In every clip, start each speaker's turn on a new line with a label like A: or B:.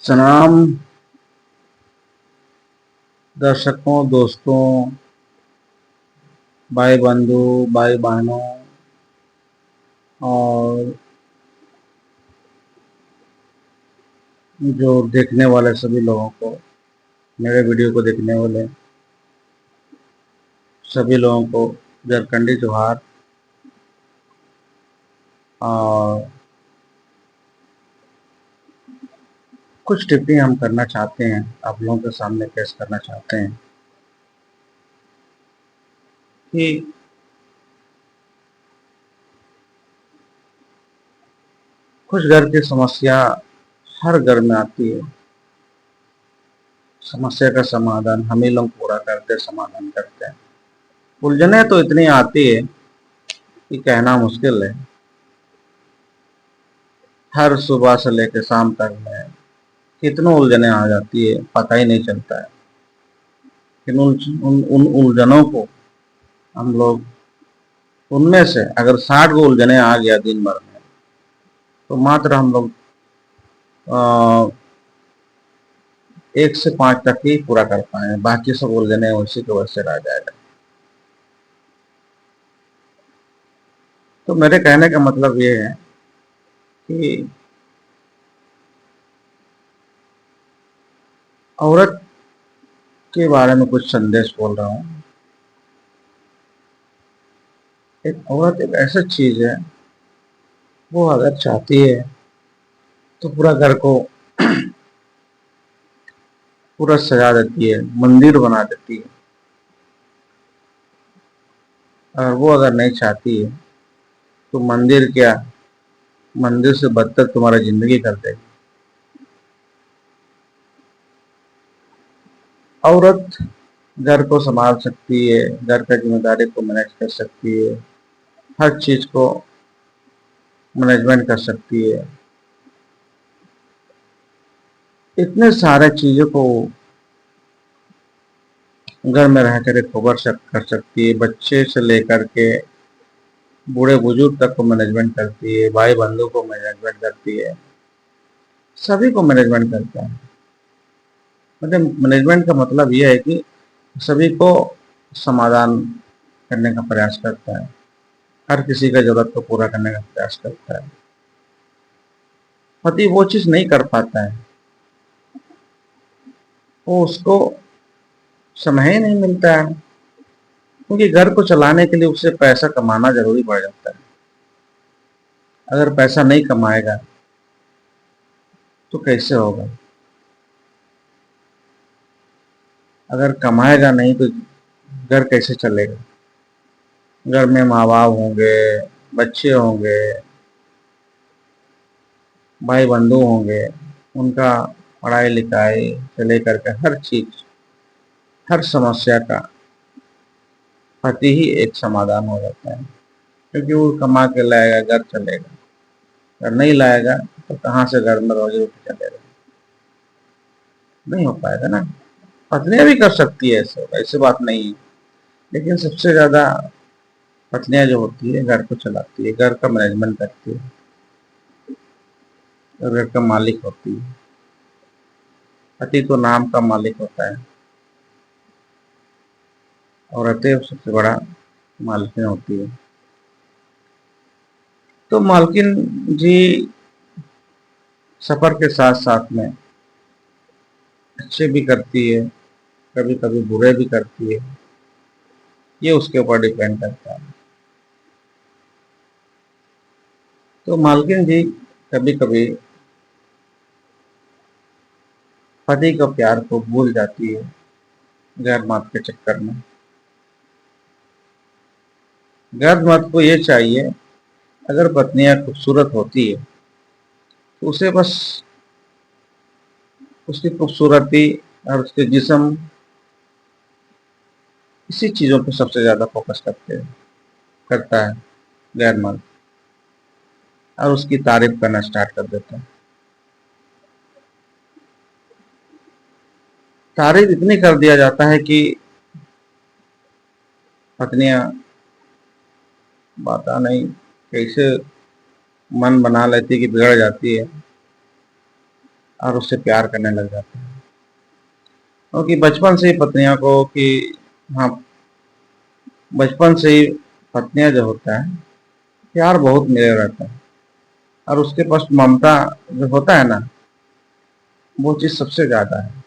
A: सलाम दर्शकों, दोस्तों, भाई बंधु, भाई बहनों और जो देखने वाले सभी लोगों को, मेरे वीडियो को देखने वाले सभी लोगों को झारखंडी जोहार। और कुछ टिप्पणी हम करना चाहते हैं, आप लोगों के सामने पेश करना चाहते हैं कि कुछ घर की समस्या हर घर में आती है। समस्या का समाधान हम ही लोग पूरा करते, समाधान करते हैं। उलझने तो इतनी आती है कि कहना मुश्किल है। हर सुबह से लेकर शाम तक में कितनों उलझने आ जाती है, पता ही नहीं चलता है। लेकिन उन उलझनों को हम लोग, उनमें से अगर 60 को उलझने आ गया दिन भर में, तो मात्र हम लोग 1 से 5 तक ही पूरा कर पाए, बाकी सब उलझने उसी की वजह से रह जाएगा। तो मेरे कहने का मतलब ये है कि औरत के बारे में कुछ संदेश बोल रहा हूँ। एक औरत एक ऐसा चीज है, वो अगर चाहती है तो पूरा घर को पूरा सजा देती है, मंदिर बना देती है। और वो अगर नहीं चाहती है तो मंदिर क्या, मंदिर से बदतर तुम्हारा जिंदगी कर देगी। औरत घर को संभाल सकती है, घर का जिम्मेदारी को मैनेज कर सकती है, हर चीज को मैनेजमेंट कर सकती है। इतने सारे चीजों को घर में रह कर कर सकती है। बच्चे से लेकर के बूढ़े बुजुर्ग तक को मैनेजमेंट करती है, भाई बंधु को मैनेजमेंट करती है, सभी को मैनेजमेंट करता है। मतलब मैनेजमेंट का मतलब यह है कि सभी को समाधान करने का प्रयास करता है, हर किसी का जरूरत को पूरा करने का प्रयास करता है। पति वो चीज नहीं कर पाता है, वो उसको समय ही नहीं मिलता है, क्योंकि घर को चलाने के लिए उसे पैसा कमाना जरूरी पड़ जाता है। अगर पैसा नहीं कमाएगा तो कैसे होगा? अगर कमाएगा नहीं तो घर कैसे चलेगा? घर में माँ बाप होंगे, बच्चे होंगे, भाई बंधु होंगे, उनका पढ़ाई लिखाई से लेकर के हर चीज, हर समस्या का पति ही एक समाधान हो जाता है। क्योंकि वो कमा के लाएगा, घर चलेगा। अगर नहीं लाएगा तो कहाँ से घर में रोजी रोटी चलेगा? नहीं हो पाएगा ना। पत्नियां भी कर सकती है, ऐसे ऐसी बात नहीं है, लेकिन सबसे ज्यादा पत्नियां जो होती है घर को चलाती है, घर का मैनेजमेंट करती है और घर का मालिक होती है। पति तो नाम का मालिक होता है, औरतें सबसे बड़ा मालकिन होती है। तो मालकिन जी सफर के साथ साथ में अच्छे भी करती है, कभी कभी बुरे भी करती है, ये उसके ऊपर डिपेंड करता है। तो मालकिन जी कभी कभी पति का प्यार को भूल जाती है गैर मर्द के चक्कर में। गैर मर्द को ये चाहिए, अगर पत्नियां खूबसूरत होती है तो उसे बस उसकी खूबसूरती और उसके जिस्म, इसी चीजों पे सबसे ज्यादा फोकस करता है गैर मर्द, और उसकी तारीफ करना स्टार्ट कर देता है। तारीफ इतनी कर दिया जाता है कि पत्नियां पता नहीं कैसे मन बना लेती कि बिगड़ जाती है। और उससे प्यार करने लग जाते हैं। क्योंकि बचपन से ही पत्नियों को कि हाँ, बचपन से ही पत्नियां जो होता है प्यार बहुत मिले रहता है, और उसके पास ममता जो होता है ना, वो चीज सबसे ज्यादा है।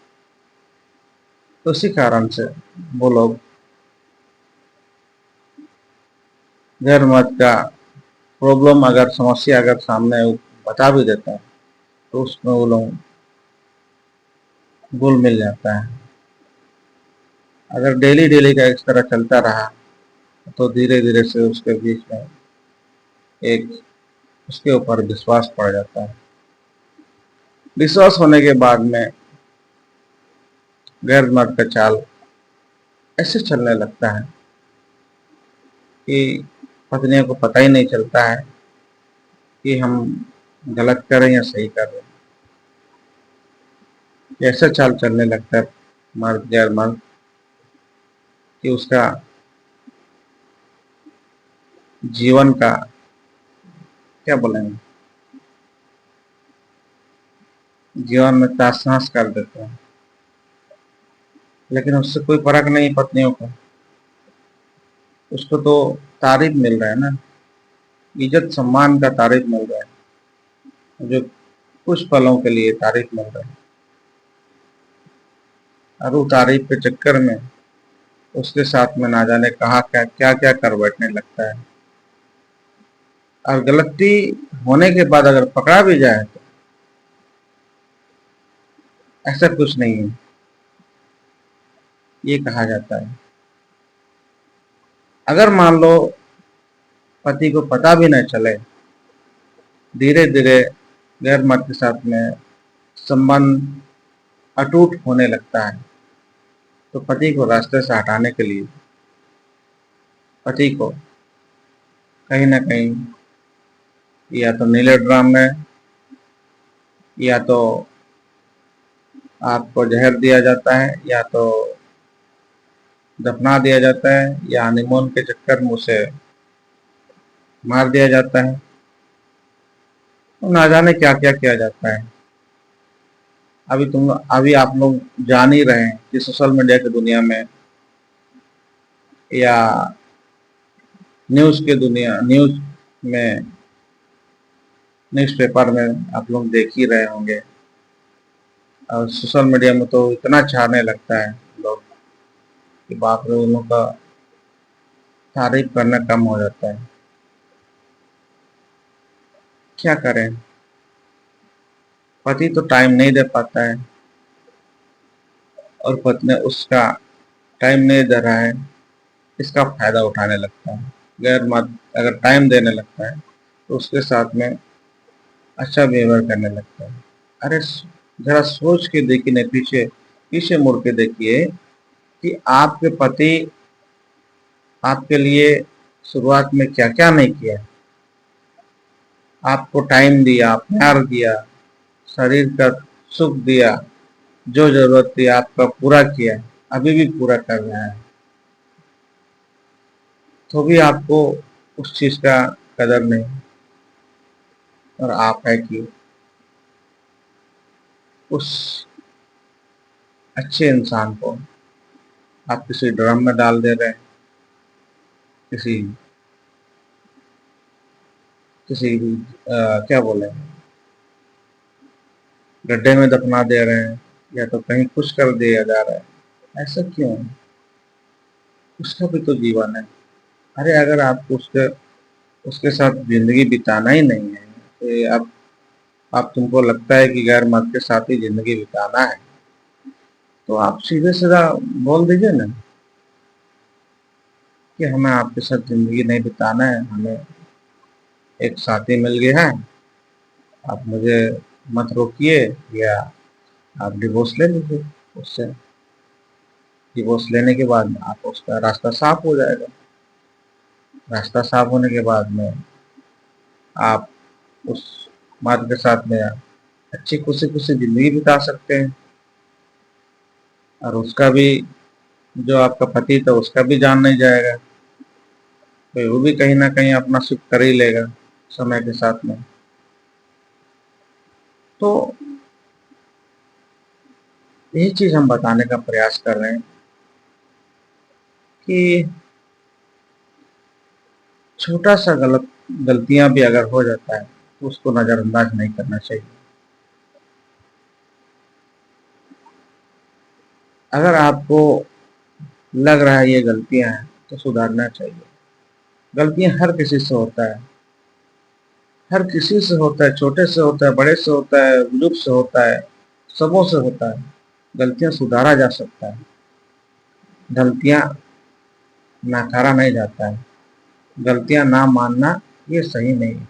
A: तो इसी कारण से वो लोग गैर मर्द का प्रॉब्लम, अगर समस्या अगर सामने वो बता भी देता है, तो उसमें वो लोग घुल मिल जाता है। अगर डेली डेली का इस तरह चलता रहा, तो धीरे धीरे से उसके बीच में एक उसके ऊपर विश्वास पड़ जाता है। विश्वास होने के बाद में गैर मर्द का चाल ऐसे चलने लगता है कि पत्नियों को पता ही नहीं चलता है कि हम गलत कर रहे हैं या सही कर रहे हैं। ऐसा चाल चलने लगता है मर्द गैर मर्द कि उसका जीवन का क्या बोलेंगे, जीवन में तहस नहस कर देते हैं। लेकिन उससे कोई फर्क नहीं पत्नियों को, उसको तो तारीफ मिल रहा है ना, इज्जत सम्मान का तारीफ मिल रहा है, जो कुछ पलों के लिए तारीफ मिल रहा है। और वो तारीफ के चक्कर में उसके साथ में ना जाने कहा क्या क्या क्या कर बैठने लगता है। और गलती होने के बाद अगर पकड़ा भी जाए तो ऐसा कुछ नहीं है, ये कहा जाता है। अगर मान लो पति को पता भी न चले, धीरे धीरे गैर मर्द के साथ में संबंध अटूट होने लगता है, तो पति को रास्ते से हटाने के लिए पति को कहीं ना कहीं या तो नीले ड्राम में, या तो आपको जहर दिया जाता है, या तो दफना दिया जाता है, या हनीमून के चक्कर में उसे मार दिया जाता है। तो ना जाने क्या क्या किया जाता है। अभी आप लोग जान ही रहे हैं कि सोशल मीडिया की दुनिया में या न्यूज में, न्यूज़पेपर में आप लोग देख ही रहे होंगे। और सोशल मीडिया में तो इतना छाने लगता है लोग कि बाप रे, उन लोग का तारीफ करना कम हो जाता है। क्या करें, पति तो टाइम नहीं दे पाता है, और पत्नी उसका टाइम नहीं दे रहा है, इसका फायदा उठाने लगता है। गैर मर्द अगर टाइम देने लगता है तो उसके साथ में अच्छा व्यवहार करने लगता है। अरे जरा सोच के देखिए न, पीछे पीछे मुड़ के देखिए कि आपके पति आपके लिए शुरुआत में क्या क्या नहीं किया। आपको टाइम दिया, प्यार दिया, शरीर का सुख दिया, जो जरूरत थी आपका पूरा किया, अभी भी पूरा कर रहा है। तो भी आपको उस चीज का कदर नहीं। और आप है कि उस अच्छे इंसान को आप किसी ड्रम में डाल दे रहे हैं, किसी किसी क्या बोले, गड्ढे में दफना दे रहे हैं, या तो कहीं कुछ कर दिया जा रहा है। ऐसा क्यों? उसका भी तो जीवन है। अरे अगर आपको उसके उसके साथ जिंदगी बिताना ही नहीं है, तो आप तुमको लगता है कि गैर मर्द के साथ ही जिंदगी बिताना है, तो आप सीधे सीधा बोल दीजिए ना कि हमें आपके साथ जिंदगी नहीं बिताना है, हमें एक साथी मिल गया है, आप मुझे मत रोकिए, या आप डिवोर्स ले लीजिए उससे। डिवोर्स लेने के बाद आप उसका रास्ता साफ हो जाएगा। रास्ता साफ होने के बाद में आप उस मर्द के साथ में अच्छी खुशी खुशी जिंदगी बिता सकते हैं। और उसका भी, जो आपका पति था, उसका भी जान नहीं जाएगा, तो वो भी कहीं ना कहीं अपना सुख कर ही लेगा समय के साथ में। तो यही चीज हम बताने का प्रयास कर रहे हैं कि छोटा सा गलतियां भी अगर हो जाता है तो उसको नजरअंदाज नहीं करना चाहिए। अगर आपको लग रहा है ये गलतियां हैं तो सुधारना चाहिए। गलतियां हर किसी से होता है, हर किसी से होता है, छोटे से होता है, बड़े से होता है, बुजुर्ग से होता है, सबों से होता है। गलतियां सुधारा जा सकता है, गलतियां नकारा नहीं जाता है। गलतियां ना मानना ये सही नहीं है।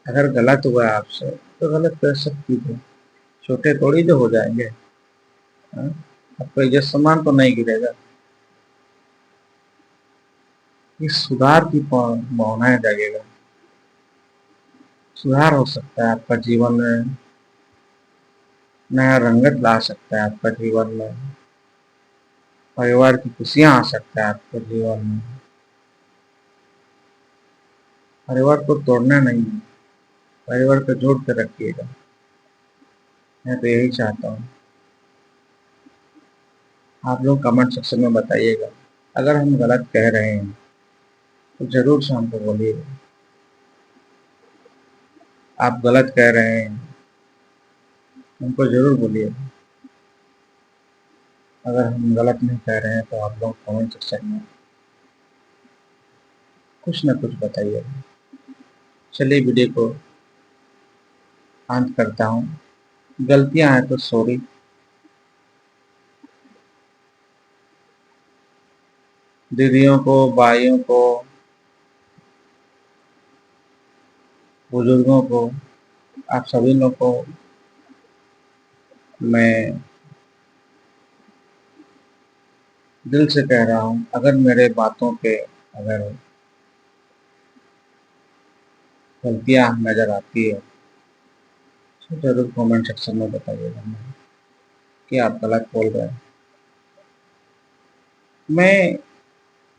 A: अगर गलत हुआ है आपसे तो गलत कर सकती है, छोटे थोड़ी जो हो जाएंगे। हाँ? आपका इज्जत सम्मान तो नहीं गिरेगा। ये सुधार की भावनाएं जगेगा, सुधार हो सकता है आपका जीवन में, नया रंगत ला सकता है आपका जीवन में, परिवार की खुशियां आ सकता है आपके जीवन में। परिवार को तोड़ना नहीं है, परिवार को जोड़ कर रखिएगा। मैं तो यही चाहता हूँ। आप लोग कमेंट सेक्शन में बताइएगा, अगर हम गलत कह रहे हैं तो जरूर से हमको बोलिएगा। आप गलत कह रहे हैं हमको जरूर बोलिएगा। अगर हम गलत नहीं कह रहे हैं तो आप लोग कमेंट सेक्शन में कुछ ना कुछ बताइएगा। चलिए वीडियो को अंत करता हूँ। गलतियां हैं तो सॉरी। दीदियों को, भाइयों को, बुजुर्गों को, आप सभी लोग को मैं दिल से कह रहा हूँ, अगर मेरे बातों पे अगर गलतियां नजर आती है तो जरूर कमेंट सेक्शन में बताइएगा कि आप गलत बोल रहे हैं। मैं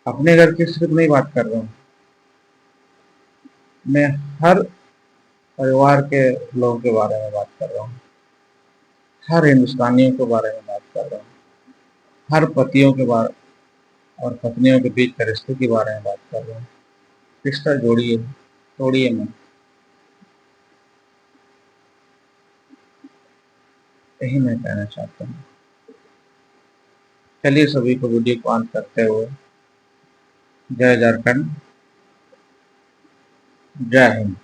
A: अपने घर की सिर्फ नहीं बात कर रहा हूँ, मैं हर परिवार के लोगों के बारे में बात कर रहा हूँ, हर हिंदुस्तानियों के बारे में बात कर रहा हूँ, हर पतियों के बारे और पत्नियों के बीच के रिश्ते के बारे में बात कर रहा हूँ। रिश्ता जोड़िए, तोड़िए मत। यही मैं कहना चाहता हूँ। चलिए सभी को वीडियो को ऑन करते हुए जय झारखंड, जय हिंद।